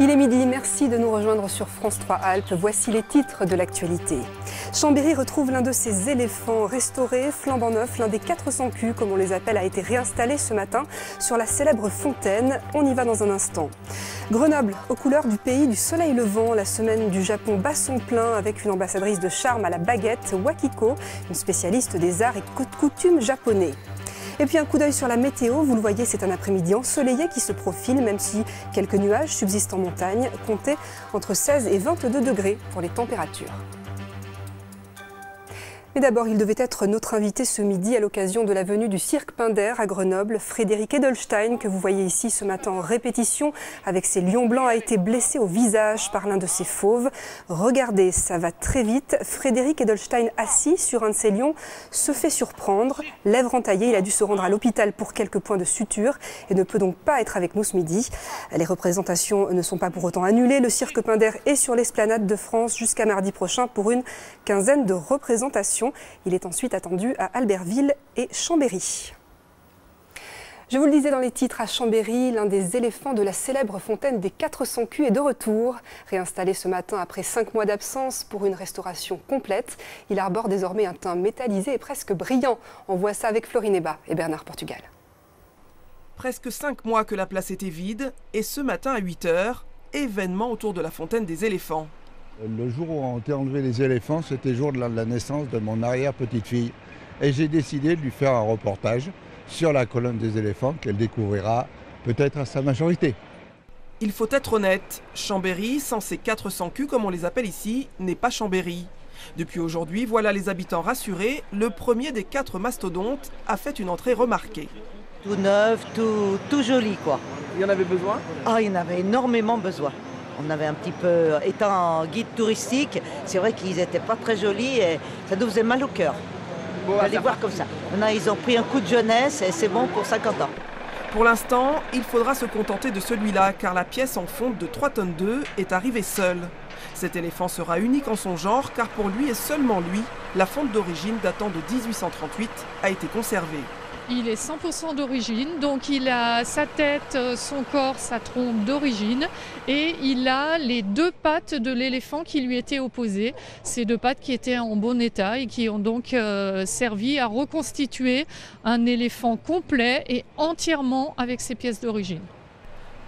Il est midi, merci de nous rejoindre sur France 3 Alpes. Voici les titres de l'actualité. Chambéry retrouve l'un de ses éléphants restaurés, flambant neuf. L'un des 400 culs, comme on les appelle, a été réinstallé ce matin sur la célèbre fontaine. On y va dans un instant. Grenoble, aux couleurs du pays du soleil levant, la semaine du Japon bat son plein avec une ambassadrice de charme à la baguette, Wakiko, une spécialiste des arts et coutumes japonais. Et puis un coup d'œil sur la météo, vous le voyez, c'est un après-midi ensoleillé qui se profile, même si quelques nuages subsistent en montagne. Comptez entre 16 et 22 degrés pour les températures. Mais d'abord, il devait être notre invité ce midi à l'occasion de la venue du Cirque Pinder à Grenoble. Frédéric Edelstein, que vous voyez ici ce matin en répétition avec ses lions blancs, a été blessé au visage par l'un de ses fauves. Regardez, ça va très vite. Frédéric Edelstein, assis sur un de ses lions, se fait surprendre. Lèvres entaillées, il a dû se rendre à l'hôpital pour quelques points de suture et ne peut donc pas être avec nous ce midi. Les représentations ne sont pas pour autant annulées. Le Cirque Pinder est sur l'Esplanade de France jusqu'à mardi prochain pour une quinzaine de représentations. Il est ensuite attendu à Albertville et Chambéry. Je vous le disais dans les titres, à Chambéry, l'un des éléphants de la célèbre fontaine des 400 culs est de retour. Réinstallé ce matin après 5 mois d'absence pour une restauration complète, il arbore désormais un teint métallisé et presque brillant. On voit ça avec Florine Eba et Bernard Portugal. Presque 5 mois que la place était vide et ce matin à 8 h, événement autour de la fontaine des éléphants. Le jour où ont été enlevés les éléphants, c'était le jour de la naissance de mon arrière-petite-fille. Et j'ai décidé de lui faire un reportage sur la colonne des éléphants qu'elle découvrira peut-être à sa majorité. Il faut être honnête, Chambéry, sans ses 400 culs comme on les appelle ici, n'est pas Chambéry. Depuis aujourd'hui, voilà les habitants rassurés, le premier des 4 mastodontes a fait une entrée remarquée. Tout neuf, tout joli quoi. Il y en avait besoin? Ah, il y en avait énormément besoin. On avait un petit peu, étant guide touristique, c'est vrai qu'ils n'étaient pas très jolis et ça nous faisait mal au cœur. Allez voir comme ça. Maintenant, ils ont pris un coup de jeunesse et c'est bon pour 50 ans. Pour l'instant, il faudra se contenter de celui-là car la pièce en fonte de 3,2 tonnes est arrivée seule. Cet éléphant sera unique en son genre car pour lui et seulement lui, la fonte d'origine datant de 1838 a été conservée. Il est 100% d'origine, donc il a sa tête, son corps, sa trompe d'origine et il a les 2 pattes de l'éléphant qui lui étaient opposées. Ces 2 pattes qui étaient en bon état et qui ont donc servi à reconstituer un éléphant complet et entièrement avec ses pièces d'origine.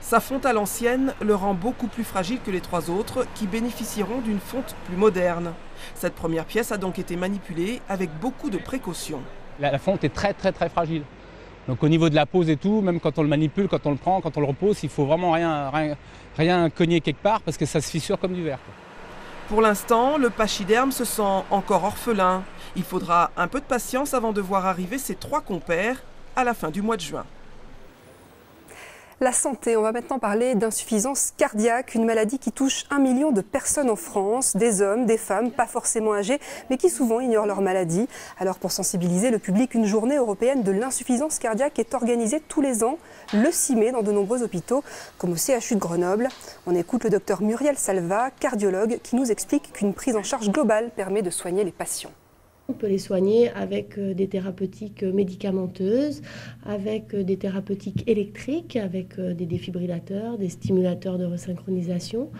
Sa fonte à l'ancienne le rend beaucoup plus fragile que les 3 autres qui bénéficieront d'une fonte plus moderne. Cette première pièce a donc été manipulée avec beaucoup de précautions. La fonte est très fragile. Donc au niveau de la pose et tout, même quand on le manipule, quand on le prend, quand on le repose, il faut vraiment rien cogner quelque part parce que ça se fissure comme du verre. Pour l'instant, le pachyderme se sent encore orphelin. Il faudra un peu de patience avant de voir arriver ses 3 compères à la fin du mois de juin. La santé, on va maintenant parler d'insuffisance cardiaque, une maladie qui touche 1 million de personnes en France, des hommes, des femmes, pas forcément âgés, mais qui souvent ignorent leur maladie. Alors pour sensibiliser le public, une journée européenne de l'insuffisance cardiaque est organisée tous les ans, le 6 mai, dans de nombreux hôpitaux, comme au CHU de Grenoble. On écoute le docteur Muriel Salva, cardiologue, qui nous explique qu'une prise en charge globale permet de soigner les patients. On peut les soigner avec des thérapeutiques médicamenteuses, avec des thérapeutiques électriques, avec des défibrillateurs, des stimulateurs de resynchronisation,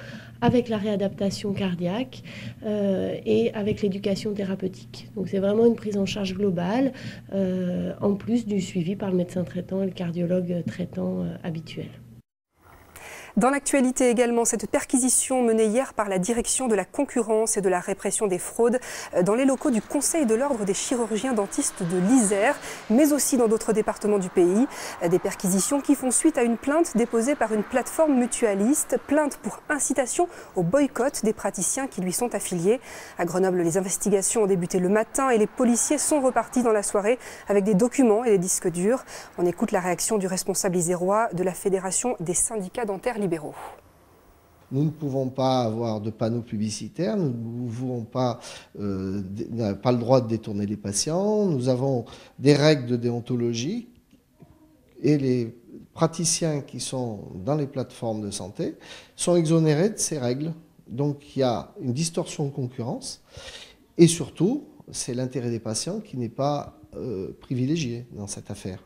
avec la réadaptation cardiaque et avec l'éducation thérapeutique. Donc c'est vraiment une prise en charge globale, en plus du suivi par le médecin traitant et le cardiologue traitant habituel. Dans l'actualité également, cette perquisition menée hier par la direction de la concurrence et de la répression des fraudes dans les locaux du Conseil de l'Ordre des chirurgiens dentistes de l'Isère, mais aussi dans d'autres départements du pays. Des perquisitions qui font suite à une plainte déposée par une plateforme mutualiste, plainte pour incitation au boycott des praticiens qui lui sont affiliés. À Grenoble, les investigations ont débuté le matin et les policiers sont repartis dans la soirée avec des documents et des disques durs. On écoute la réaction du responsable isérois de la Fédération des syndicats dentaires libéraux. Nous ne pouvons pas avoir de panneaux publicitaires, nous n'avons pas le droit de détourner les patients, nous avons des règles de déontologie et praticiens qui sont dans les plateformes de santé sont exonérés de ces règles. Donc il y a une distorsion de concurrence et surtout, c'est l'intérêt des patients qui n'est pas privilégié dans cette affaire.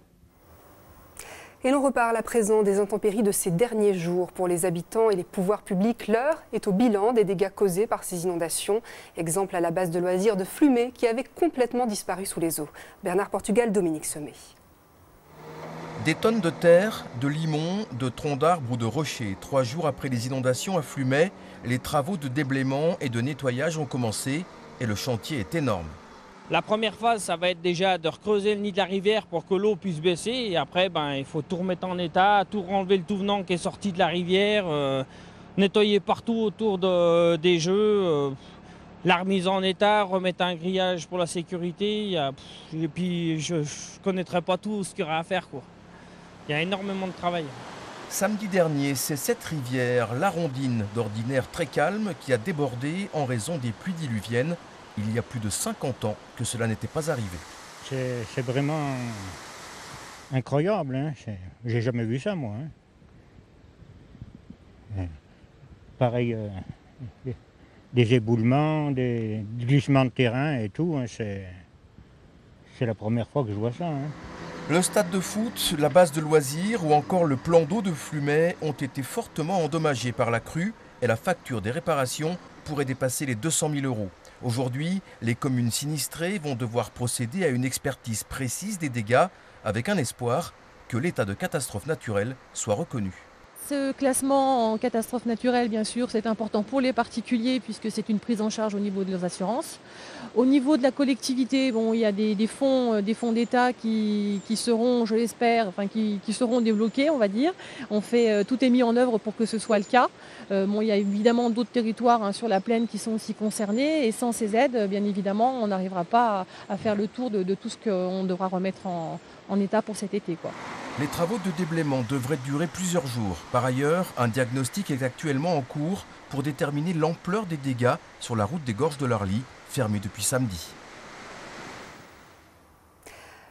Et l'on reparle à présent des intempéries de ces derniers jours. Pour les habitants et les pouvoirs publics, l'heure est au bilan des dégâts causés par ces inondations. Exemple à la base de loisirs de Flumet qui avait complètement disparu sous les eaux. Bernard Portugal, Dominique Sommet. Des tonnes de terre, de limon, de troncs d'arbres ou de rochers. 3 jours après les inondations à Flumet, les travaux de déblaiement et de nettoyage ont commencé et le chantier est énorme. La première phase, ça va être déjà de recreuser le nid de la rivière pour que l'eau puisse baisser. Et après, il faut tout remettre en état, tout enlever le tout venant qui est sorti de la rivière, nettoyer partout autour des jeux, la remise en état, remettre un grillage pour la sécurité. Et puis, je ne connaîtrai pas tout ce qu'il y aura à faire, quoi. Il y a énormément de travail. Samedi dernier, c'est cette rivière, l'Arondine, d'ordinaire très calme, qui a débordé en raison des pluies diluviennes. Il y a plus de 50 ans que cela n'était pas arrivé. C'est vraiment incroyable, hein. J'ai jamais vu ça, moi. Hein. Pareil, des éboulements, des glissements de terrain et tout. Hein. C'est la première fois que je vois ça. Hein. Le stade de foot, la base de loisirs ou encore le plan d'eau de Flumet ont été fortement endommagés par la crue et la facture des réparations pourrait dépasser les 200 000 €. Aujourd'hui, les communes sinistrées vont devoir procéder à une expertise précise des dégâts avec un espoir que l'état de catastrophe naturelle soit reconnu. Ce classement en catastrophe naturelle, bien sûr, c'est important pour les particuliers puisque c'est une prise en charge au niveau de leurs assurances. Au niveau de la collectivité, il y a des fonds d'État qui seront, je l'espère, qui seront débloqués, on va dire. Tout est mis en œuvre pour que ce soit le cas. Il y a évidemment d'autres territoires sur la plaine qui sont aussi concernés et sans ces aides, bien évidemment, on n'arrivera pas à faire le tour de tout ce qu'on devra remettre en état pour cet été, quoi. Les travaux de déblaiement devraient durer plusieurs jours. Par ailleurs, un diagnostic est actuellement en cours pour déterminer l'ampleur des dégâts sur la route des Gorges de l'Arly, fermée depuis samedi.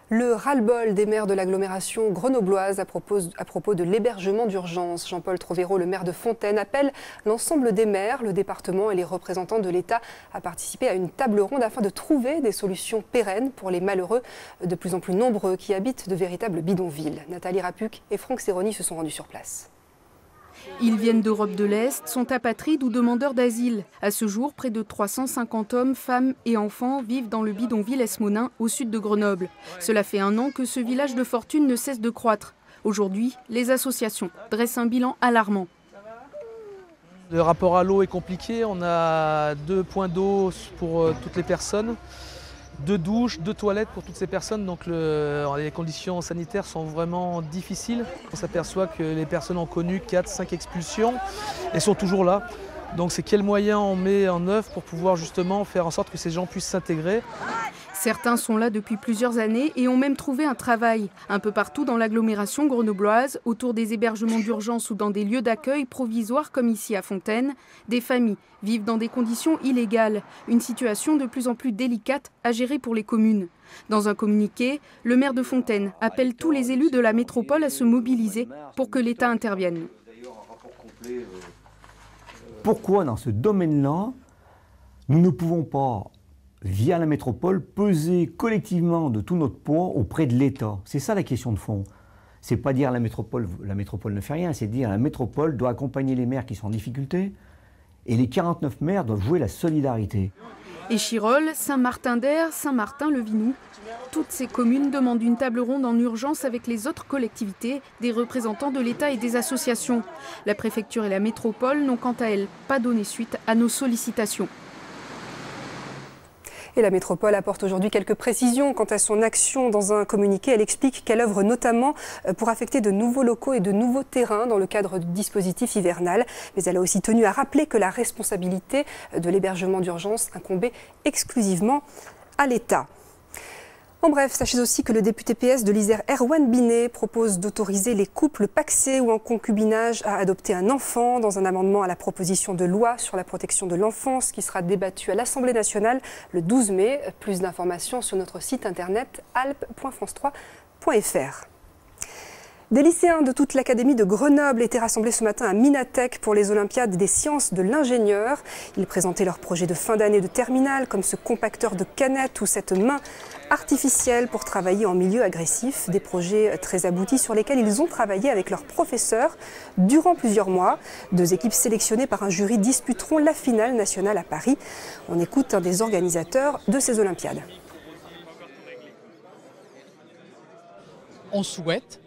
Le ras-le-bol des maires de l'agglomération grenobloise à propos de l'hébergement d'urgence. Jean-Paul Trovero, le maire de Fontaine, appelle l'ensemble des maires, le département et les représentants de l'État à participer à une table ronde afin de trouver des solutions pérennes pour les malheureux de plus en plus nombreux qui habitent de véritables bidonvilles. Nathalie Rapuc et Franck Serroni se sont rendus sur place. Ils viennent d'Europe de l'Est, sont apatrides ou demandeurs d'asile. À ce jour, près de 350 hommes, femmes et enfants vivent dans le bidonville Esmonin, au sud de Grenoble. Cela fait 1 an que ce village de fortune ne cesse de croître. Aujourd'hui, les associations dressent un bilan alarmant. Le rapport à l'eau est compliqué. On a 2 points d'eau pour toutes les personnes, 2 douches, 2 toilettes pour toutes ces personnes. Donc les conditions sanitaires sont vraiment difficiles. On s'aperçoit que les personnes ont connu 4-5 expulsions et sont toujours là. Donc c'est quels moyens on met en œuvre pour pouvoir justement faire en sorte que ces gens puissent s'intégrer. Certains sont là depuis plusieurs années et ont même trouvé un travail. Un peu partout dans l'agglomération grenobloise, autour des hébergements d'urgence ou dans des lieux d'accueil provisoires comme ici à Fontaine, des familles vivent dans des conditions illégales. Une situation de plus en plus délicate à gérer pour les communes. Dans un communiqué, le maire de Fontaine appelle tous les élus de la métropole à se mobiliser pour que l'État intervienne. Pourquoi dans ce domaine-là, nous ne pouvons pas, via la métropole, peser collectivement de tout notre poids auprès de l'État? C'est ça la question de fond. C'est pas dire la métropole ne fait rien, c'est dire la métropole doit accompagner les maires qui sont en difficulté et les 49 maires doivent jouer la solidarité. Échirolles, Saint-Martin-d'Air, Saint-Martin-le-Vinou, toutes ces communes demandent une table ronde en urgence avec les autres collectivités, des représentants de l'État et des associations. La préfecture et la métropole n'ont quant à elles pas donné suite à nos sollicitations. Et la métropole apporte aujourd'hui quelques précisions quant à son action. Dans un communiqué, elle explique qu'elle œuvre notamment pour affecter de nouveaux locaux et de nouveaux terrains dans le cadre du dispositif hivernal. Mais elle a aussi tenu à rappeler que la responsabilité de l'hébergement d'urgence incombait exclusivement à l'État. En bref, sachez aussi que le député PS de l'Isère, Erwan Binet, propose d'autoriser les couples pacsés ou en concubinage à adopter un enfant dans un amendement à la proposition de loi sur la protection de l'enfance qui sera débattue à l'Assemblée nationale le 12 mai. Plus d'informations sur notre site internet alpes.france3.fr. Des lycéens de toute l'académie de Grenoble étaient rassemblés ce matin à Minatech pour les Olympiades des sciences de l'ingénieur. Ils présentaient leurs projets de fin d'année de terminale, comme ce compacteur de canettes ou cette main artificielle pour travailler en milieu agressif. Des projets très aboutis sur lesquels ils ont travaillé avec leurs professeurs durant plusieurs mois. 2 équipes sélectionnées par un jury disputeront la finale nationale à Paris. On écoute un des organisateurs de ces Olympiades. On souhaite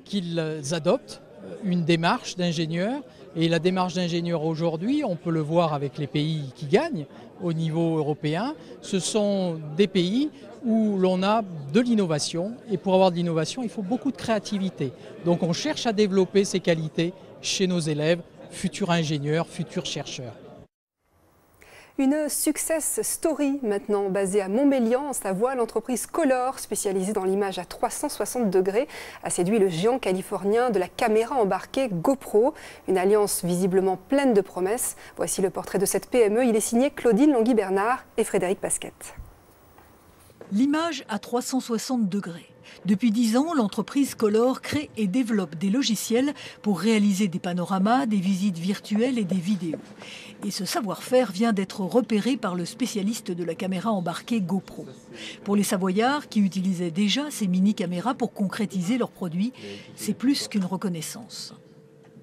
qu'ils adoptent une démarche d'ingénieur. Et la démarche d'ingénieur aujourd'hui, on peut le voir avec les pays qui gagnent au niveau européen, ce sont des pays où l'on a de l'innovation. Et pour avoir de l'innovation, il faut beaucoup de créativité. Donc on cherche à développer ces qualités chez nos élèves, futurs ingénieurs, futurs chercheurs. Une success story maintenant, basée à Montmélian en Savoie. L'entreprise Color, spécialisée dans l'image à 360 degrés, a séduit le géant californien de la caméra embarquée GoPro. Une alliance visiblement pleine de promesses. Voici le portrait de cette PME. Il est signé Claudine Langui-Bernard et Frédéric Pasquette. L'image à 360 degrés. Depuis 10 ans, l'entreprise Color crée et développe des logiciels pour réaliser des panoramas, des visites virtuelles et des vidéos. Et ce savoir-faire vient d'être repéré par le spécialiste de la caméra embarquée GoPro. Pour les Savoyards qui utilisaient déjà ces mini-caméras pour concrétiser leurs produits, c'est plus qu'une reconnaissance.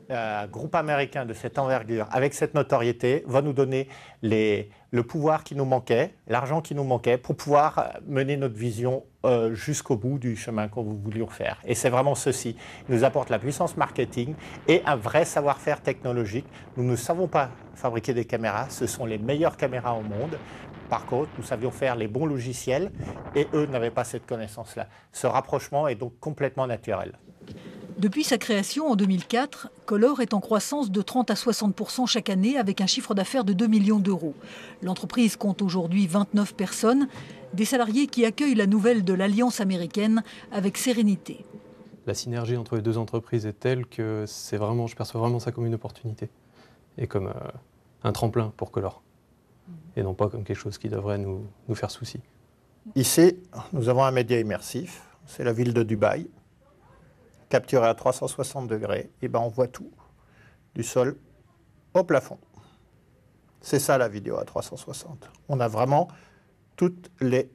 Un groupe américain de cette envergure, avec cette notoriété, va nous donner le pouvoir qui nous manquait, l'argent qui nous manquait pour pouvoir mener notre vision jusqu'au bout du chemin qu'on voulions faire. Et c'est vraiment ceci. Il nous apporte la puissance marketing et un vrai savoir-faire technologique. Nous ne savons pas fabriquer des caméras, ce sont les meilleures caméras au monde. Par contre, nous savions faire les bons logiciels et eux n'avaient pas cette connaissance-là. Ce rapprochement est donc complètement naturel. Depuis sa création en 2004, Color est en croissance de 30 à 60% chaque année avec un chiffre d'affaires de 2 millions d'euros. L'entreprise compte aujourd'hui 29 personnes, des salariés qui accueillent la nouvelle de l'Alliance américaine avec sérénité. La synergie entre les 2 entreprises est telle que je perçois vraiment ça comme une opportunité et comme un tremplin pour Color et non pas comme quelque chose qui devrait nous faire souci. Ici, nous avons un média immersif, c'est la ville de Dubaï. Capturé à 360 degrés, et ben on voit tout, du sol au plafond. C'est ça la vidéo à 360. On a vraiment toutes les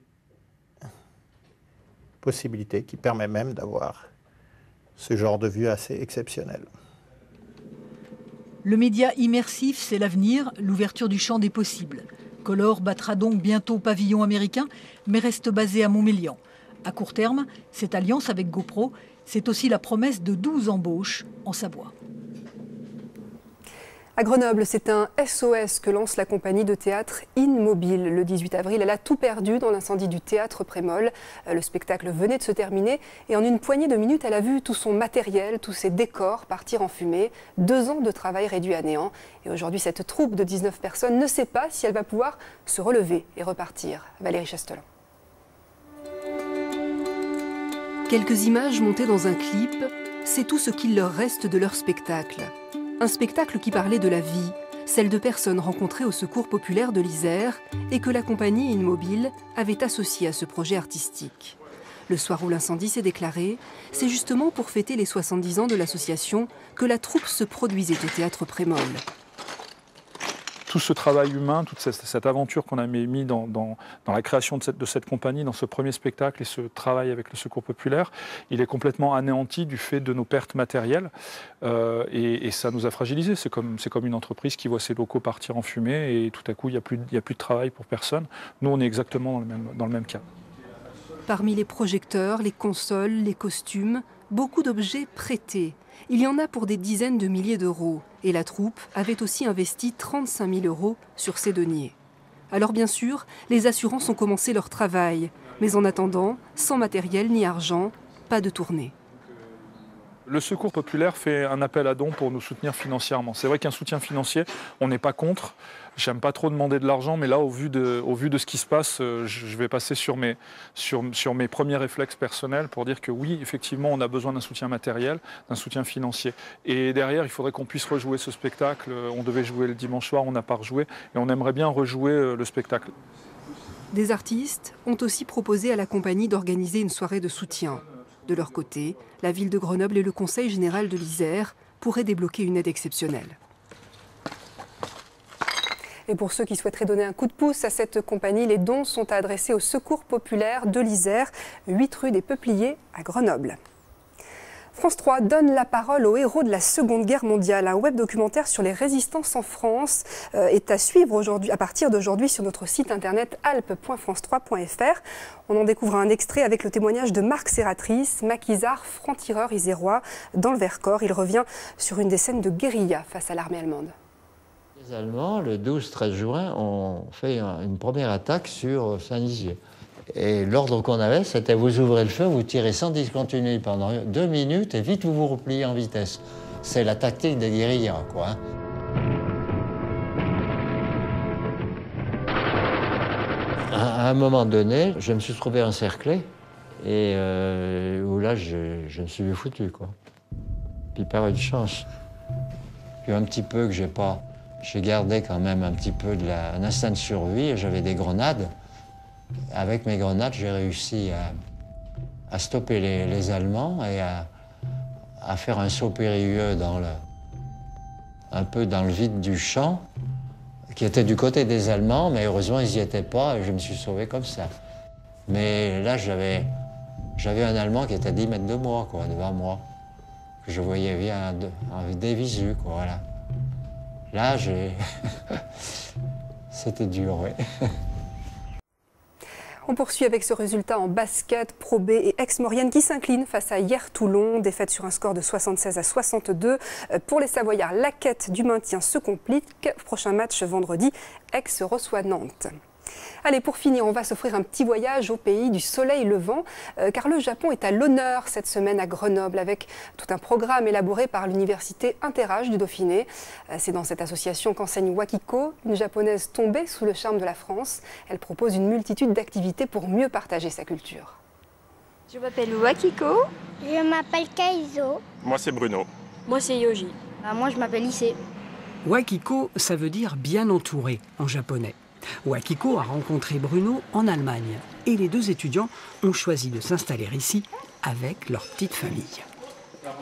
possibilités qui permettent même d'avoir ce genre de vue assez exceptionnel. Le média immersif, c'est l'avenir, l'ouverture du champ des possibles. Color battra donc bientôt pavillon américain, mais reste basé à Montmélian. À court terme, cette alliance avec GoPro, c'est aussi la promesse de 12 embauches en Savoie. À Grenoble, c'est un SOS que lance la compagnie de théâtre InMobile. Le 18 avril, elle a tout perdu dans l'incendie du théâtre Prémol. Le spectacle venait de se terminer et en une poignée de minutes, elle a vu tout son matériel, tous ses décors partir en fumée. 2 ans de travail réduits à néant. Et aujourd'hui, cette troupe de 19 personnes ne sait pas si elle va pouvoir se relever et repartir. Valérie Chastelan. Quelques images montées dans un clip, c'est tout ce qu'il leur reste de leur spectacle. Un spectacle qui parlait de la vie, celle de personnes rencontrées au Secours populaire de l'Isère et que la compagnie InMobile avait associée à ce projet artistique. Le soir où l'incendie s'est déclaré, c'est justement pour fêter les 70 ans de l'association que la troupe se produisait au théâtre Prémol. Tout ce travail humain, toute cette aventure qu'on a mis dans la création de cette compagnie, dans ce premier spectacle et ce travail avec le Secours populaire, il est complètement anéanti du fait de nos pertes matérielles et ça nous a fragilisés. C'est comme une entreprise qui voit ses locaux partir en fumée et tout à coup il n'y a plus de travail pour personne. Nous on est exactement dans le même cas. Parmi les projecteurs, les consoles, les costumes, beaucoup d'objets prêtés. Il y en a pour des dizaines de milliers d'euros. Et la troupe avait aussi investi 35 000 euros sur ses deniers. Alors bien sûr, les assurances ont commencé leur travail. Mais en attendant, sans matériel ni argent, pas de tournée. Le Secours populaire fait un appel à dons pour nous soutenir financièrement. C'est vrai qu'un soutien financier, on n'est pas contre. J'aime pas trop demander de l'argent, mais là, au vu de ce qui se passe, je vais passer sur mes premiers réflexes personnels pour dire que oui, effectivement, on a besoin d'un soutien matériel, d'un soutien financier. Et derrière, il faudrait qu'on puisse rejouer ce spectacle. On devait jouer le dimanche soir, on n'a pas rejoué, et on aimerait bien rejouer le spectacle. Des artistes ont aussi proposé à la compagnie d'organiser une soirée de soutien. De leur côté, la ville de Grenoble et le Conseil général de l'Isère pourraient débloquer une aide exceptionnelle. Et pour ceux qui souhaiteraient donner un coup de pouce à cette compagnie, les dons sont adressés au Secours populaire de l'Isère, 8 rue des Peupliers à Grenoble. France 3 donne la parole aux héros de la Seconde Guerre mondiale. Un web documentaire sur les résistances en France est à suivre à partir d'aujourd'hui sur notre site internet alpes.france3.fr. On en découvre un extrait avec le témoignage de Marc Serratrice, maquisard, franc-tireur isérois dans le Vercors. Il revient sur une des scènes de guérilla face à l'armée allemande. Les Allemands, le 12-13 juin, ont fait une première attaque sur Saint-Nizier. Et l'ordre qu'on avait, c'était vous ouvrez le feu, vous tirez sans discontinuer pendant 2 minutes et vite vous vous repliez en vitesse. C'est la tactique des guérillas, quoi. À un moment donné, je me suis trouvé encerclé et où là, je me suis vu foutu, quoi. Puis par une chance, puis un petit peu que j'ai gardé quand même un petit peu un instinct de survie et j'avais des grenades. Avec mes grenades, j'ai réussi à stopper les Allemands et à faire un saut périlleux un peu dans le vide du champ, qui était du côté des Allemands, mais heureusement, ils n'y étaient pas et je me suis sauvé comme ça. Mais là, j'avais un Allemand qui était à 10 mètres de moi, quoi, devant moi, que je voyais bien des visus, quoi, voilà. Là, c'était dur, oui. On poursuit avec ce résultat en basket, Pro B et Aix-Maurienne qui s'incline face à Hyères-Toulon. Défaite sur un score de 76 à 62. Pour les Savoyards, la quête du maintien se complique. Prochain match vendredi, Aix reçoit Nantes. Allez, pour finir, on va s'offrir un petit voyage au pays du soleil levant, car le Japon est à l'honneur cette semaine à Grenoble, avec tout un programme élaboré par l'université Interage du Dauphiné. C'est dans cette association qu'enseigne Wakiko, une japonaise tombée sous le charme de la France. Elle propose une multitude d'activités pour mieux partager sa culture. Je m'appelle Wakiko. Je m'appelle Kaizo. Moi, c'est Bruno. Moi, c'est Yoji. Moi, je m'appelle Issei. Wakiko, ça veut dire bien entouré en japonais. Wakiko a rencontré Bruno en Allemagne et les deux étudiants ont choisi de s'installer ici avec leur petite famille.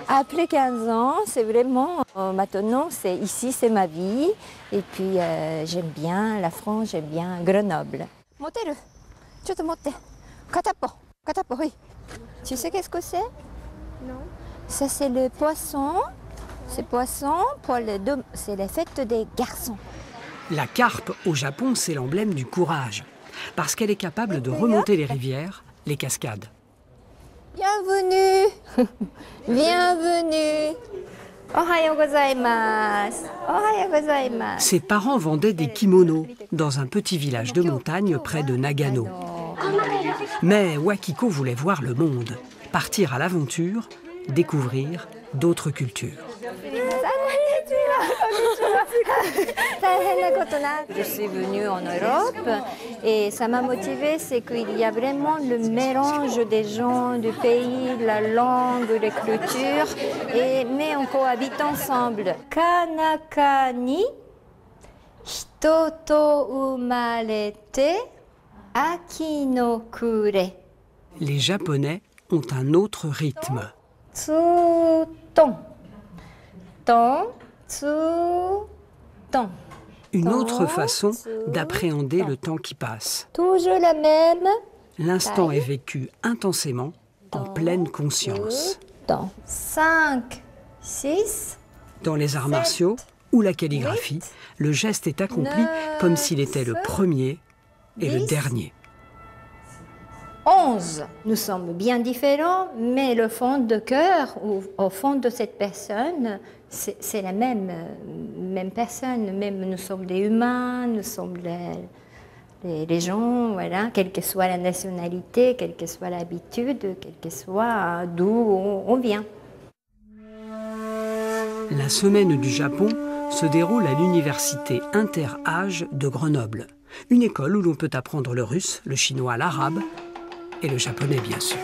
Après 15 ans, c'est vraiment, maintenant, ici, c'est ma vie. Et puis, j'aime bien la France, j'aime bien Grenoble. Moteru, chotto motte, katapo, oui. Tu sais qu'est-ce que c'est? Non. Ça, c'est le poisson. C'est poisson, c'est les fêtes des garçons. La carpe au Japon, c'est l'emblème du courage, parce qu'elle est capable de remonter les rivières, les cascades. Bienvenue. Bienvenue. Ohayo gozaimasu. Ohayo gozaimasu. Ses parents vendaient des kimonos dans un petit village de montagne près de Nagano. Mais Wakiko voulait voir le monde, partir à l'aventure, découvrir d'autres cultures. Je suis venue en Europe et ça m'a motivée, c'est qu'il y a vraiment le mélange des gens, du pays, la langue, les cultures, mais on cohabite ensemble. Kanaka ni hito to umarete aki no kure. Les Japonais ont un autre rythme. Tsuton. Ton. Une autre façon d'appréhender le temps qui passe. Toujours la même. L'instant est vécu intensément, en pleine conscience. 5, 6. Dans les arts martiaux ou la calligraphie, le geste est accompli comme s'il était le premier et le dernier. 11. Nous sommes bien différents, mais le fond de cœur, ou au fond de cette personne, c'est la même personne. Même nous sommes des humains, nous sommes les gens, voilà, quelle que soit la nationalité, quelle que soit l'habitude, quel que soit d'où on vient. La semaine du Japon se déroule à l'université Interage de Grenoble, une école où l'on peut apprendre le russe, le chinois, l'arabe et le japonais bien sûr.